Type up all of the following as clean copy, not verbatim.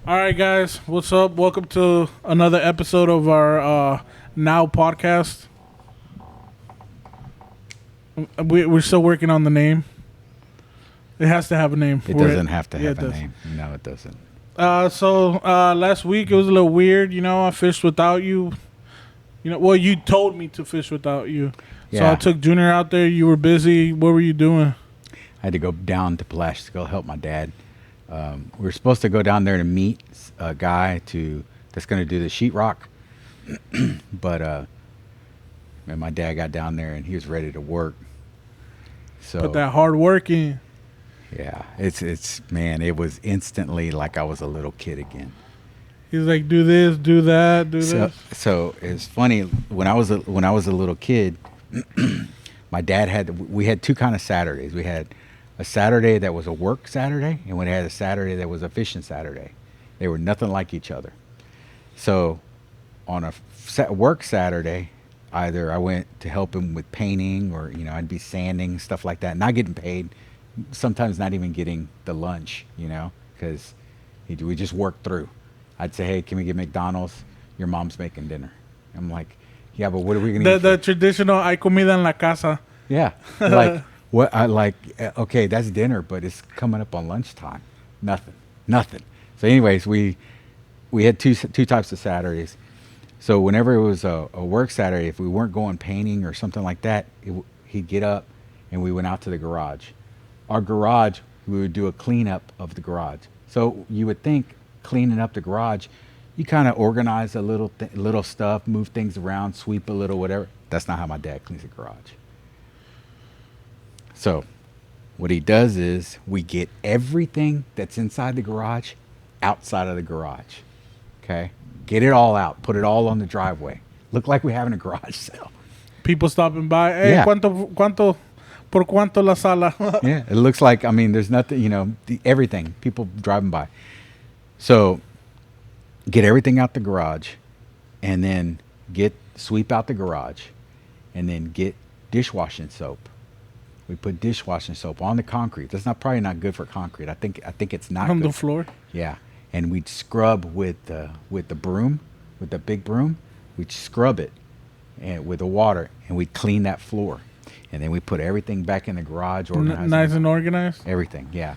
All right, guys, what's up? Welcome to another episode of our Now podcast. We're still working on the name. It has to have a name. It doesn't have to Yeah, have it a does. name. No, it doesn't. Last week it was a little weird. I fished without you. Well, you told me to fish without you. So I Yeah. took Junior out there. You were busy. What were you doing? I had to go down to Palash to go help my dad. We were supposed to go down there to meet a guy that's going to do the sheetrock, but man, my dad got down there and he was ready to work. So Put that hard work in. yeah, it's man, it was instantly like I was a little kid again. He's like, do this, do that, do So this. so it's funny when I was a little kid, my dad we had two kind of Saturdays. We had a Saturday that was a work Saturday, and we had a Saturday that was a fishing Saturday. They were nothing like each other. So on a work Saturday, either I went to help him with painting, or I'd be sanding, stuff like that, not getting paid. Sometimes not even getting the lunch, because we just worked through. I'd say, hey, can we get McDonald's? Your mom's making dinner. I'm like, yeah, but what are we gonna eat? The traditional "hay comida en la casa." Yeah, like what I like. Okay, that's dinner, but it's coming up on lunchtime. Nothing. So, anyways, we had two types of Saturdays. So whenever it was a work Saturday, if we weren't going painting or something like that, he'd get up and we went out to the garage. Our garage, we would do a cleanup of the garage. So you would think cleaning up the garage, you kind of organize a little stuff, move things around, sweep a little, whatever. That's not how my dad cleans the garage. So what he does is we get everything that's inside the garage outside of the garage. Okay? Get it all out. Put it all on the driveway. Look like we're having a garage sale. People stopping by. Hey, Yeah. por cuánto la sala? Yeah, it looks like, there's nothing, everything. People driving by. So get everything out the garage, and then sweep out the garage, and then get dishwashing soap. We put dishwashing soap on the concrete. That's probably not good for concrete. I think it's not On good. the floor. Yeah, and we'd scrub with the broom, with the big broom. We'd scrub it and with the water, and we'd clean that floor, and then we put everything back in the garage, organized. Nice and organized. Everything, yeah.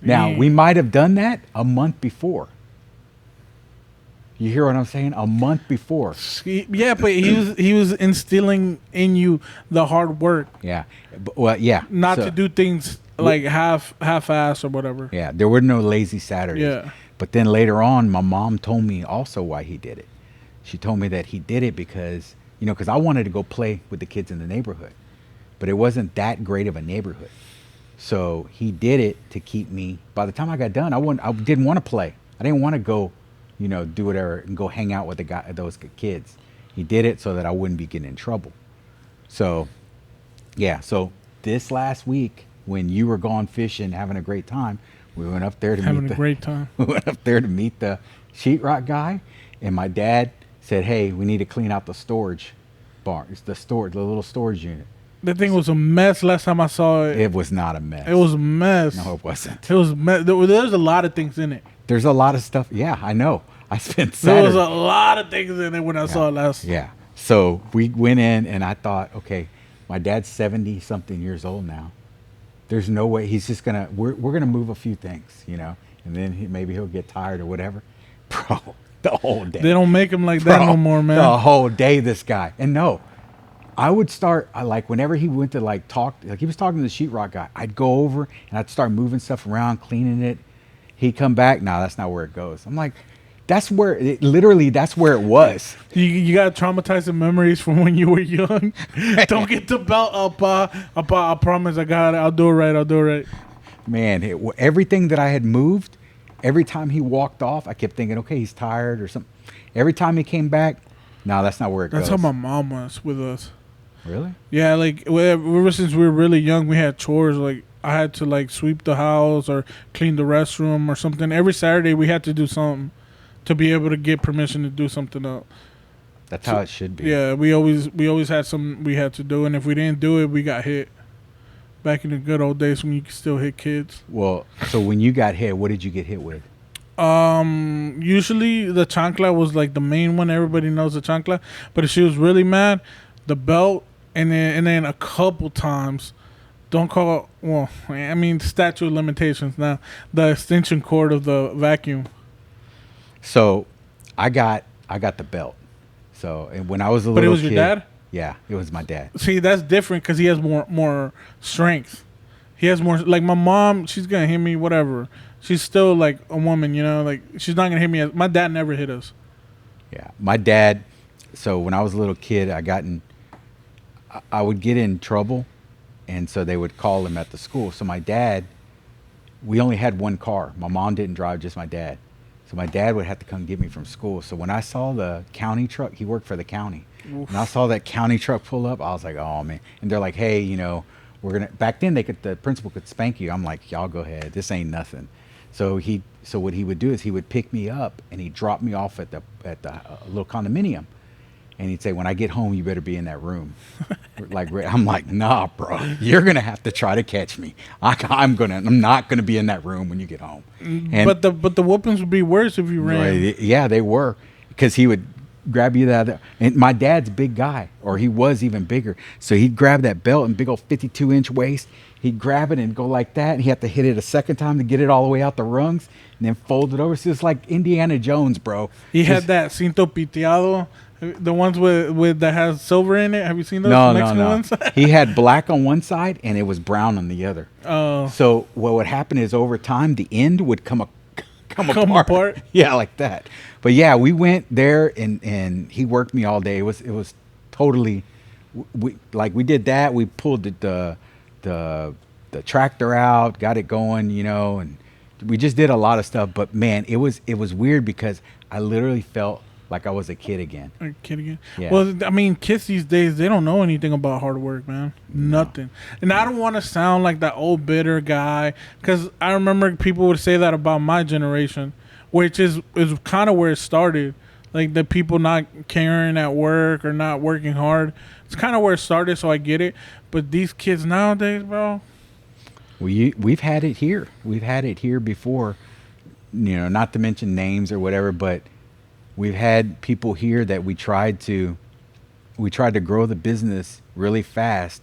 Now Yeah. we might have done that a month before. You hear what I'm saying? A month before. Yeah, but he was instilling in you the hard work, Yeah. Well, yeah. not So- to do things like half ass or whatever. Yeah, there were no lazy Saturdays. Yeah. But then later on, my mom told me also why he did it. She told me that he did it because, because I wanted to go play with the kids in the neighborhood. But it wasn't that great of a neighborhood. So he did it to keep me. By the time I got done, I didn't want to play. I didn't want to go, do whatever and go hang out with those kids. He did it so that I wouldn't be getting in trouble. So, yeah. So this last week, when you were gone fishing, having a great time, we went up there to Having a great time. we went up there to meet the sheetrock guy, and my dad said, "Hey, we need to clean out the storage bar. It's the little storage unit." The thing was a mess last time I saw it. It was not a mess. It was a mess. No, it wasn't. It was there's a lot of things in it. There's a lot of stuff. Yeah, I know. I spent There was Saturday. a lot of things in it when I saw it last. Yeah. So we went in, and I thought, okay, my dad's 70 something years old now. There's no way he's just gonna. We're gonna move a few things, and then maybe he'll get tired or whatever. Bro, the whole day. They don't make them like that Bro, no more, man. The whole day, this guy. And no, I would start, whenever he went to talk, he was talking to the sheetrock guy, I'd go over and I'd start moving stuff around, cleaning it. He'd come back, no, that's not where it goes. I'm like, that's where it was. You got traumatizing memories from when you were young. Don't get the belt up. I promise I got it. I'll do it right. Man, everything that I had moved, every time he walked off, I kept thinking, okay, he's tired or something. Every time he came back, no, that's not where it That's goes. how my mom was with us. Really? Yeah, like ever since we were really young, we had chores. Like I had to sweep the house or clean the restroom or something. Every Saturday we had to do something to be able to get permission to do something else. That's how it should be. Yeah, we always had something we had to do, and if we didn't do it, we got hit. Back in the good old days when you could still hit kids. Well, so when you got hit, what did you get hit with? Usually the chancla was like the main one. Everybody knows the chancla. But if she was really mad, the belt, and then a couple times, don't call it, well, I mean, statute of limitations now, the extension cord of the vacuum. So I got the belt. So and when I was a But it little was your kid, dad? yeah, it was my dad. See, that's different because he has more strength. He has more, like my mom, she's going to hit me, whatever. She's still like a woman, you know, like she's not going to hit me. My dad never hit us. Yeah, my dad. So when I was a little kid, I would get in trouble, and so they would call him at the school. So my dad, we only had one car. My mom didn't drive, just my dad. So my dad would have to come get me from school. So when I saw the county truck, he worked for the county. Oof. When I saw that county truck pull up, I was like, oh man. And they're like, hey, we're gonna. Back then, the principal could spank you. I'm like, y'all go ahead. This ain't nothing. So what he would do is he would pick me up and he'd drop me off at the little condominium. And he'd say, when I get home, you better be in that room. I'm like, nah, bro, you're going to have to try to catch me. I'm not going to be in that room when you get home. And But the whoopings would be worse if you ran. right, yeah, they were, because he would grab you that. And my dad's a big guy, or he was even bigger. So he'd grab that belt and big old 52-inch waist. He'd grab it and go like that. And he had to hit it a second time to get it all the way out the rungs and then fold it over. So it's like Indiana Jones, bro. He had that cinto piteado, the ones with that has silver in it. Have you seen those No, Mexican no, no. ones? He had black on one side and it was brown on the other. Oh, So what would happen is over time the end would come come apart. apart. Yeah, like that. But yeah, we went there and he worked me all day. It was totally we did that. We pulled the tractor out, got it going, and we just did a lot of stuff. But man, it was weird because I literally felt like I was a kid again. Are you kidding again? Yeah. Well, I mean, kids these days, they don't know anything about hard work, man. Nothing. And I don't want to sound like that old bitter guy, because I remember people would say that about my generation, which is kind of where it started. Like the people not caring at work or not working hard. It's kind of where it started, so I get it. But these kids nowadays, bro. We've had it here. We've had it here before, not to mention names or whatever, but we've had people here that we tried to grow the business really fast,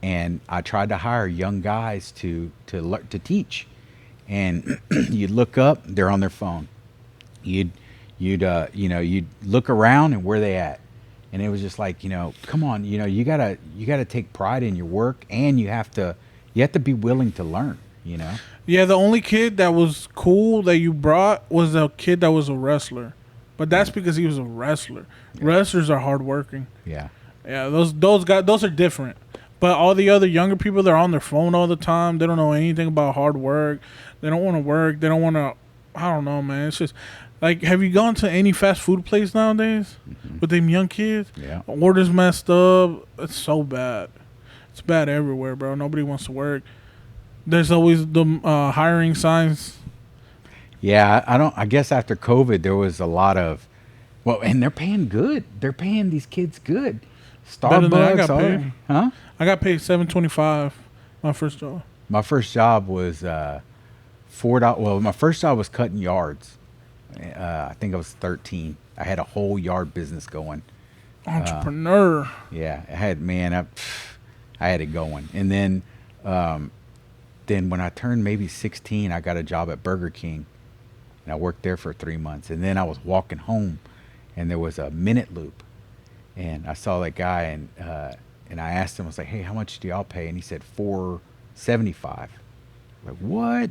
and I tried to hire young guys to teach, and you'd look up, they're on their phone. You'd look around, and where they at, and it was just like, come on, you gotta take pride in your work, and you have to be willing to learn. Yeah, the only kid that was cool that you brought was a kid that was a wrestler. But that's because he was a wrestler. Yeah. Wrestlers are hardworking. Yeah. Yeah, those guys, those are different. But all the other younger people, they're on their phone all the time. They don't know anything about hard work. They don't want to work. They don't want to. I don't know, man. It's just like, have you gone to any fast food place nowadays with them young kids? Yeah. Orders messed up. It's so bad. It's bad everywhere, bro. Nobody wants to work. There's always the hiring signs. Yeah, I guess after COVID there was a lot of, and they're paying good. They're paying these kids good. Starbucks, huh? I got paid $7.25 my first job. My first job was $4. Well, my first job was cutting yards. I think I was 13. I had a whole yard business going. Entrepreneur. Yeah, I had it going, and then when I turned maybe 16, I got a job at Burger King. And I worked there for 3 months. And then I was walking home, and there was a minute loop. And I saw that guy, and I asked him, I was like, hey, how much do y'all pay? And he said $4.75. Like, what?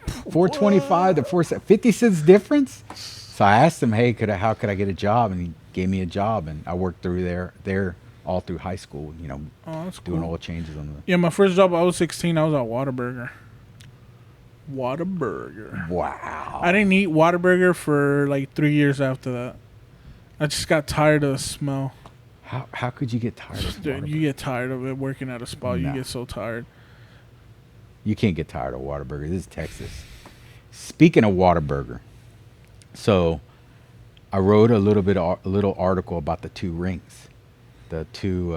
$4.25 to $4.75? 50 cents difference? So I asked him, hey, how could I get a job? And he gave me a job, and I worked through there all through high school, that's doing cool. oil changes on the. Yeah, my first job, I was 16. I was at Whataburger. Whataburger. Wow. I didn't eat Whataburger for like 3 years after that. I just got tired of the smell. How could you get tired of Dude, you get tired of it working at a spot. No. You get so tired. You can't get tired of Whataburger. This is Texas. Speaking of Whataburger, so I wrote a little article about the two rings, the two.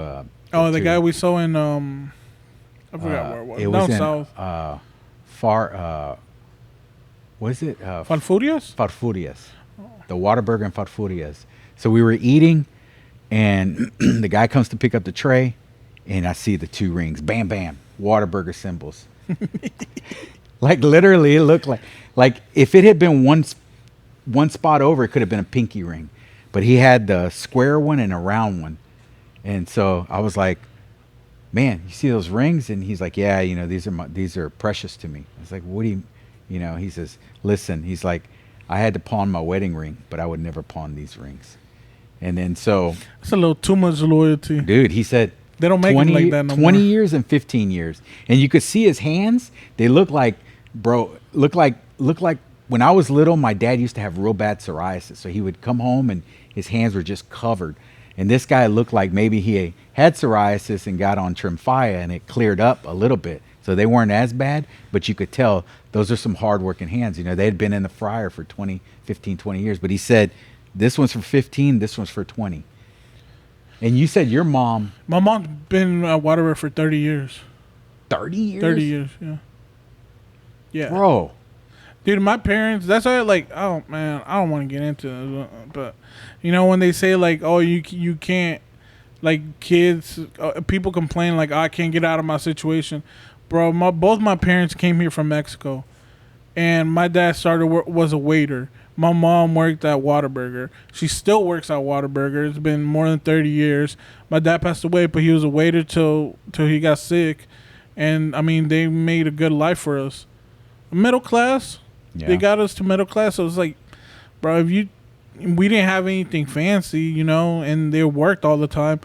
The guy we saw in I forgot where it was. It was Down south. far. Was it Falfurias? Farfurias? The Whataburger and Farfurias. So we were eating, and the guy comes to pick up the tray, and I see the two rings. Bam, bam. Whataburger symbols. Like literally, it looked like if it had been one spot over, it could have been a pinky ring, but he had the square one and a round one, and so I was like, "Man, you see those rings?" And he's like, "Yeah, these are precious to me." I was like, "What do you?" He says, "Listen," he's like, "I had to pawn my wedding ring, but I would never pawn these rings." And then so, That's a little too much loyalty. dude, he said, They don't make 20, it like that no 20 more. years and 15 years. And you could see his hands. They look like, look like when I was little, my dad used to have real bad psoriasis. So he would come home and his hands were just covered. And this guy looked like maybe he had psoriasis and got on Tremfya and it cleared up a little bit. So they weren't as bad, but you could tell those are some hardworking hands. They had been in the fryer for 15, 20 years. But he said, this one's for 15, this one's for 20. And you said your mom... My mom's been at Waterworth for 30 years. 30 years? 30 years, yeah. Yeah. Bro. Dude, my parents, that's why, like, oh, man, I don't want to get into it. But, when they say, like, oh, you can't, like, kids, people complain, like, oh, I can't get out of my situation. Bro, both my parents came here from Mexico. And my dad was a waiter. My mom worked at Whataburger. She still works at Whataburger. It's been more than 30 years. My dad passed away, but he was a waiter till he got sick. And, I mean, they made a good life for us. Middle class. Yeah. They got us to middle class. So it's like, bro, we didn't have anything fancy, and they worked all the time.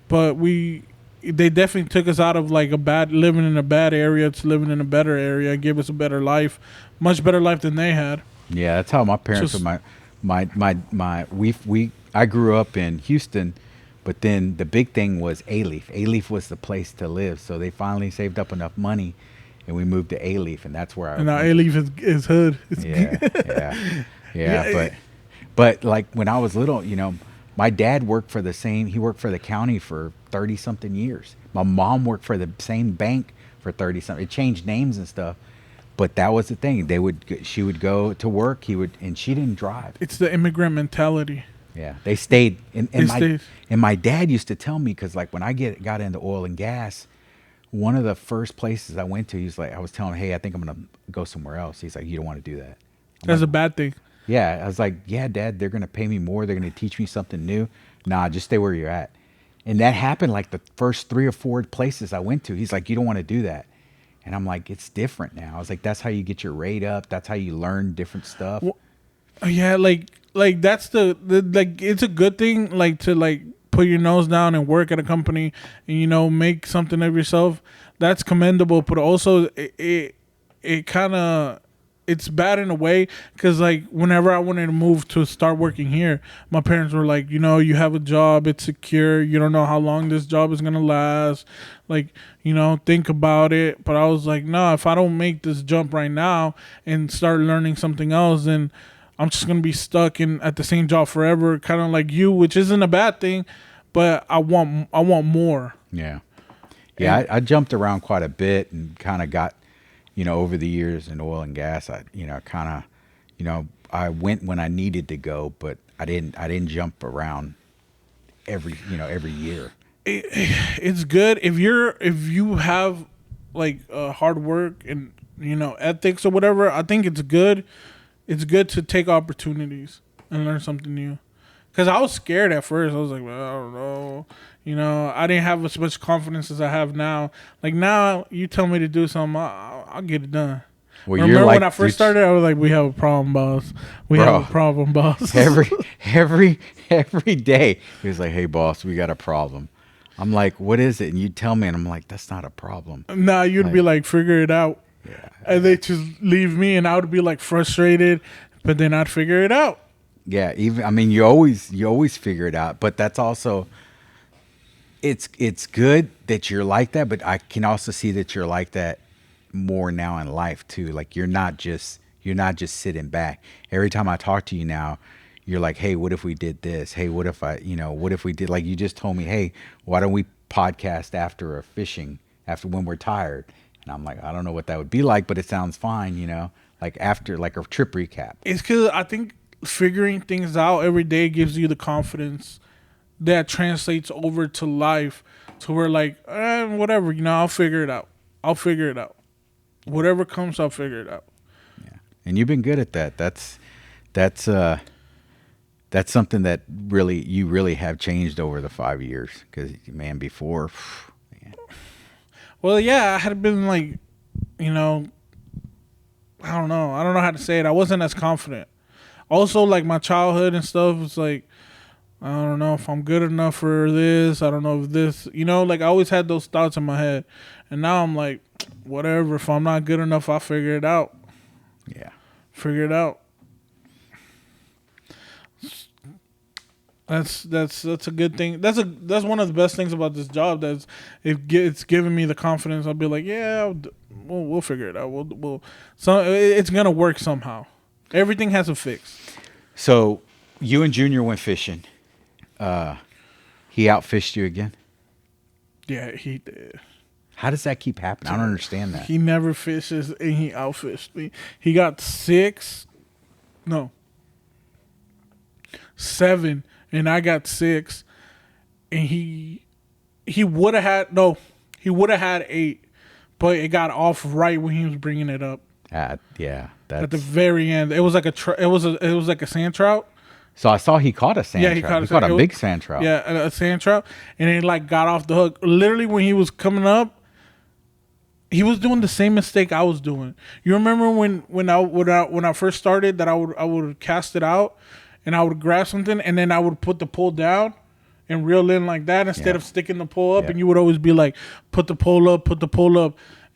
But they definitely took us out of, like, living in a bad area to living in a better area, gave us a better life, much better life than they had. Yeah, that's how my parents were. I grew up in Houston, but then the big thing was Alief. Alief was the place to live, so they finally saved up enough money, and we moved to Alief, and that's where I. And now Alief is hood. Yeah. But like when I was little, my dad worked for he worked for the county for 30 something years. My mom worked for the same bank for 30 something. It changed names and stuff. But that was the thing. She would go to work. And she didn't drive. It's the immigrant mentality. Yeah, they stayed. Stayed. And my dad used to tell me, because like when I got into oil and gas, one of the first places I went to, I was telling him, hey, I think I'm gonna go somewhere else. He's like, you don't want to do that. That's a bad thing. Yeah, I was like, yeah, Dad, they're gonna pay me more. They're gonna teach me something new. Nah, just stay where you're at. And that happened like the first 3 or 4 places I went to. He's like, you don't want to do that. And I'm like, it's different now. I was like, that's how you get your rate up. That's how you learn different stuff. Well, yeah, like that's the like it's a good thing, like to like put your nose down and work at a company and make something of yourself. That's commendable, but also it kind of it's bad in a way because like whenever I wanted to move to start working here, my parents were like, you have a job, it's secure, you don't know how long this job is gonna last, like think about it. But I was like, no, if I don't make this jump right now and start learning something else, then I'm just gonna be stuck at the same job forever, kind of like you, which isn't a bad thing, but I want more. Yeah. I jumped around quite a bit and kind of got over the years in oil and gas, I went when I needed to go, but I didn't jump around every year. It's good if you have like hard work and ethics or whatever. I think it's good. It's good to take opportunities and learn something new. Because I was scared at first. I was like, well, I don't know. I didn't have as much confidence as I have now. Like now, you tell me to do something, I'll get it done. Well, remember when I first started, I was like, we have a problem, boss. We have a problem, boss. every day, he was like, hey, boss, we got a problem. I'm like, what is it? And you tell me, and I'm like, that's not a problem. Nah, you'd be like, figure it out. Yeah. And they just leave me, and I would be like frustrated, but then I'd figure it out. Yeah, you always figure it out, but that's also it's good that you're like that, but I can also see that you're like that more now in life too. Like you're not just sitting back. Every time I talk to you now, you're like, hey, what if we did this? Hey, what if what if we did, like you just told me, hey, why don't we podcast after when we're tired? And I'm like, I don't know what that would be like, but it sounds fine, Like after like a trip recap. It's because I think figuring things out every day gives you the confidence that translates over to life, to where like whatever, I'll figure it out. I'll figure it out. Whatever comes, I'll figure it out. Yeah. And you've been good at that. That's something that you really have changed over the 5 years. Because man, before, man. Well, yeah, I had been like, I don't know. I don't know how to say it. I wasn't as confident. Also, like my childhood and stuff was like, I don't know if I'm good enough for this. I don't know if this, like I always had those thoughts in my head. And now I'm like, whatever. If I'm not good enough, I'll figure it out. Yeah. Figure it out. That's a good thing. That's one of the best things about this job. It's giving me the confidence. I'll be like, yeah, we'll figure it out. It's gonna work somehow. Everything has a fix. So you and Junior went fishing. He outfished you again. Yeah, he did. How does that keep happening? I don't understand that. He never fishes and he outfished me. He got 7, and I got 6, and he would have had 8, but it got off right when he was bringing it up. Yeah, at the very end. It was like it was like a sand trout. So I saw he caught a sand trout. He caught a big sand trout. Yeah, a sand trout, and it like got off the hook. Literally, when he was coming up, he was doing the same mistake I was doing. You remember when I first started that I would cast it out, and I would grab something, and then I would put the pole down and reel in like that instead of sticking the pole up. And you would always be like, put the pole up.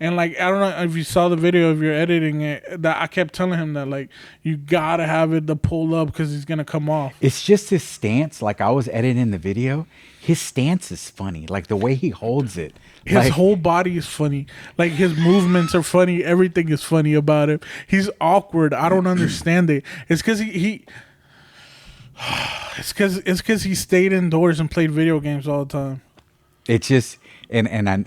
And like, I don't know if you saw the video of your editing it, that I kept telling him that like, you gotta have the pole up because he's gonna come off. It's just his stance. Like I was editing the video, his stance is funny. Like the way he holds it. His whole body is funny. Like his movements are funny. Everything is funny about him. He's awkward. I don't understand it. It's because it's because he stayed indoors and played video games all the time. It's just and I.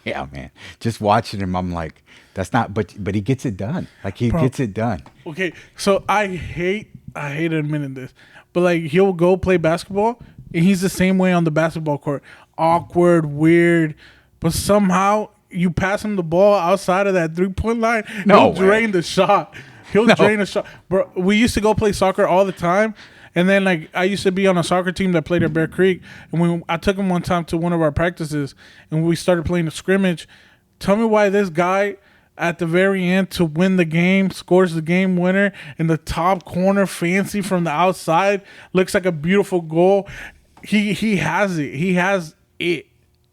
Yeah, man. Just watching him, I'm like, that's not. But he gets it done. Like he gets it done. Okay, so I hate admitting this, but like he'll go play basketball, and he's the same way on the basketball court. Awkward, weird, but somehow you pass him the ball outside of that 3-point line, he'll drain the shot. Drain a shot, bro. We used to go play soccer all the time. And then, like, I used to be on a soccer team that played at Bear Creek. And I took him one time to one of our practices, and we started playing a scrimmage. Tell me why this guy, at the very end, to win the game, scores the game winner in the top corner, fancy from the outside, looks like a beautiful goal. He has it. He has it.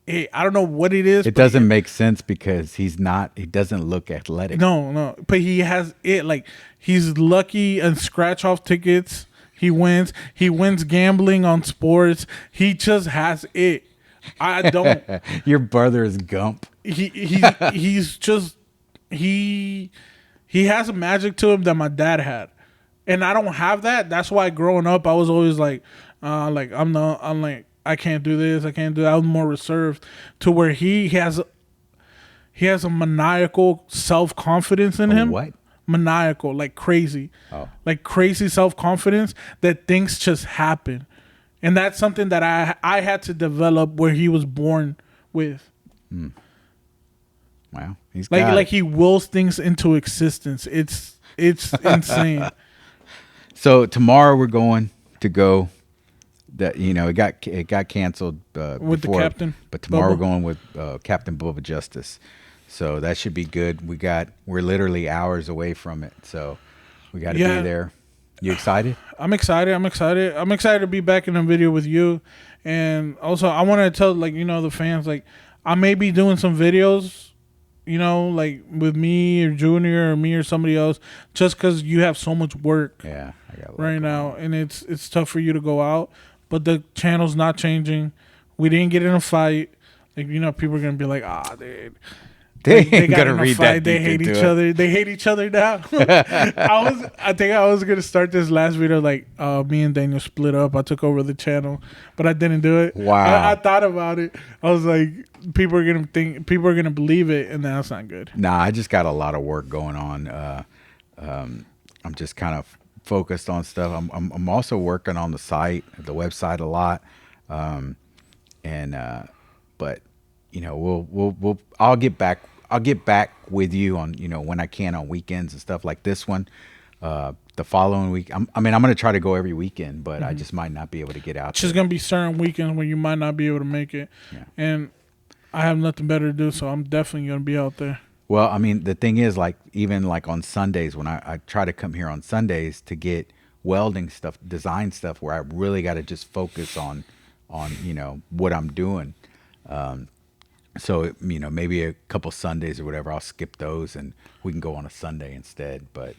I don't know what it is. It doesn't make sense because he doesn't look athletic. No. But he has it. Like, he's lucky and scratch off tickets. He wins. He wins gambling on sports. He just has it. I don't. Your brother is Gump. He's just he has a magic to him that my dad had, and I don't have that. That's why growing up, I was always like I'm like I can't do this. I can't do that. I was more reserved to where he has a maniacal self-confidence in him. What? Maniacal, like crazy, like crazy self-confidence that things just happen, and that's something that I had to develop where he was born with. Wow, he's like he wills things into existence. It's insane. So tomorrow we're going to go. That it got canceled with before, the captain, but tomorrow Bubba. we're going with Captain Bubba Justice. So that should be good. We're literally hours away from it. So we got to be there. You excited? I'm excited. I'm excited to be back in a video with you. And also I want to tell the fans, like I may be doing some videos, like with me or Junior or me or somebody else, just because you have so much work I got right now. And it's tough for you to go out, but the channel's not changing. We didn't get in a fight. Like, people are going to be like, dude. They ain't gonna read that. They hate each other. They hate each other now. I think I was gonna start this last video like, me and Daniel split up. I took over the channel, but I didn't do it. Wow. I thought about it. I was like, people are gonna believe it, and that's not good. Nah, I just got a lot of work going on. I'm just kind of focused on stuff. I'm also working on the site, the website a lot, and but I'll get back. I'll get back with you on when I can on weekends and stuff like this one. The following week, I'm going to try to go every weekend, but I just might not be able to get out. It's just gonna be certain weekends when you might not be able to make it, and I have nothing better to do, so I'm definitely gonna be out there. Well, I mean, the thing is, like, even like on Sundays, when I try to come here on Sundays to get welding stuff, design stuff, where I really got to just focus on what I'm doing. So maybe a couple Sundays or whatever, I'll skip those and we can go on a Sunday instead. But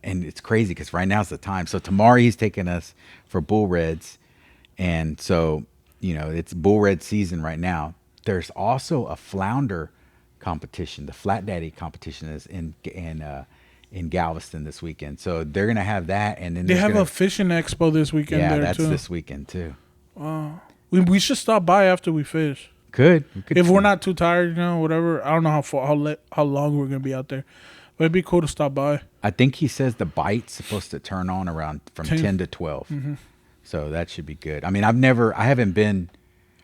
and it's crazy because right now's the time. So tomorrow he's taking us for bull reds, and so it's bull red season right now. There's also a flounder competition. The Flat Daddy competition is in Galveston this weekend. So they're gonna have that, and then they have a fishing expo this weekend. Yeah, there that's too. this weekend too. We should stop by after we fish. We could If we're not too tired, whatever. I don't know how long we're gonna be out there, but it'd be cool to stop by. I think he says the bite's supposed to turn on around from 10 to 12. Mm-hmm. So that should be good. I mean, I haven't been.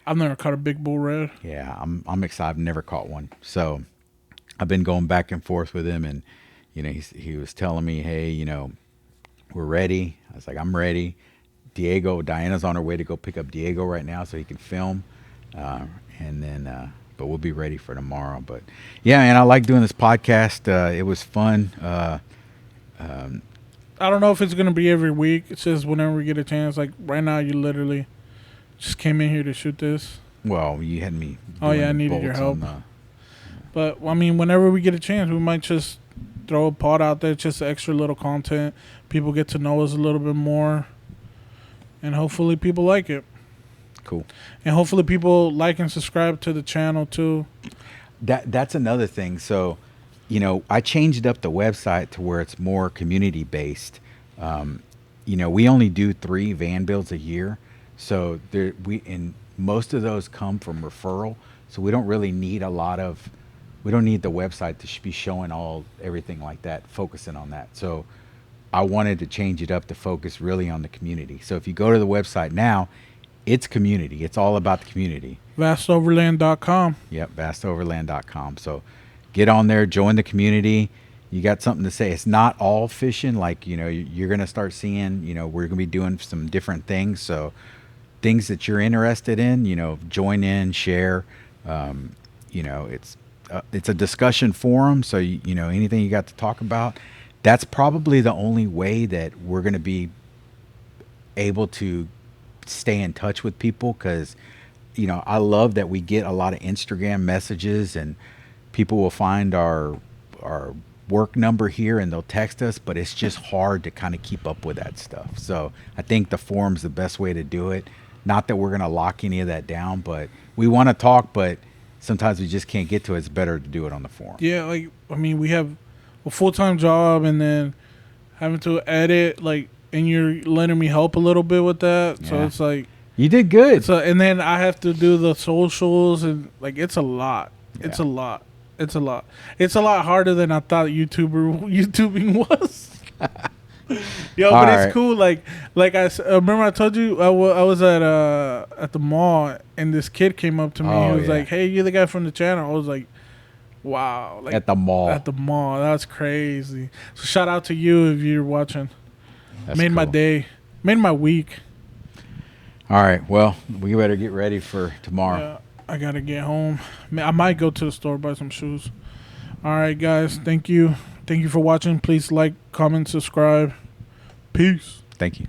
I've never caught a big bull red. Yeah, I'm excited. I've never caught one. So I've been going back and forth with him, and he was telling me, hey, we're ready. I was like, I'm ready. Diana's on her way to go pick up Diego right now so he can film, and then but we'll be ready for tomorrow. But yeah, man, I like doing this podcast. It was fun. I don't know if it's gonna be every week. It says whenever we get a chance. Like right now, you literally just came in here to shoot this. Well, you had me. Oh yeah, I needed your help. But I mean, whenever we get a chance, we might just throw a pod out there, just extra little content. People get to know us a little bit more, and hopefully people like it. Cool. And hopefully people like and subscribe to the channel too. That's another thing. So, I changed up the website to where it's more community based. We only do 3 van builds a year, so and most of those come from referral. So we don't really need we don't need the website to be showing everything like that, focusing on that. So I wanted to change it up to focus really on the community. So if you go to the website now, it's community. It's all about the community. Vastoverland.com. Yep, vastoverland.com. So get on there, join the community. You got something to say. It's not all fishing. Like, you're going to start seeing, we're going to be doing some different things. So things that you're interested in, join in, share. It's a discussion forum. So, anything you got to talk about, that's probably the only way that we're going to be able to stay in touch with people. Because, I love that we get a lot of Instagram messages and people will find our work number here and they'll text us, but it's just hard to kind of keep up with that stuff. So I think the forum's the best way to do it. Not that we're going to lock any of that down, but we want to talk, but sometimes we just can't get to it. It's better to do it on the forum. Yeah, we have a full-time job and then having to edit, and you're letting me help a little bit with that. Yeah. So it's like... You did good. And then I have to do the socials and, it's a lot. Yeah. It's a lot. It's a lot. It's a lot harder than I thought YouTubing was. Yo, but right. It's cool. Like I remember I told you I was at the mall and this kid came up to me. He was like, "Hey, you're the guy from the channel." I was like, "Wow!" At the mall. At the mall. That's crazy. So shout out to you if you're watching. That's made cool. My day. Made my week. All right. Well, we better get ready for tomorrow. Yeah, I gotta get home. I might go to the store buy some shoes. All right, guys. Thank you. Thank you for watching. Please like, comment, subscribe. Peace. Thank you.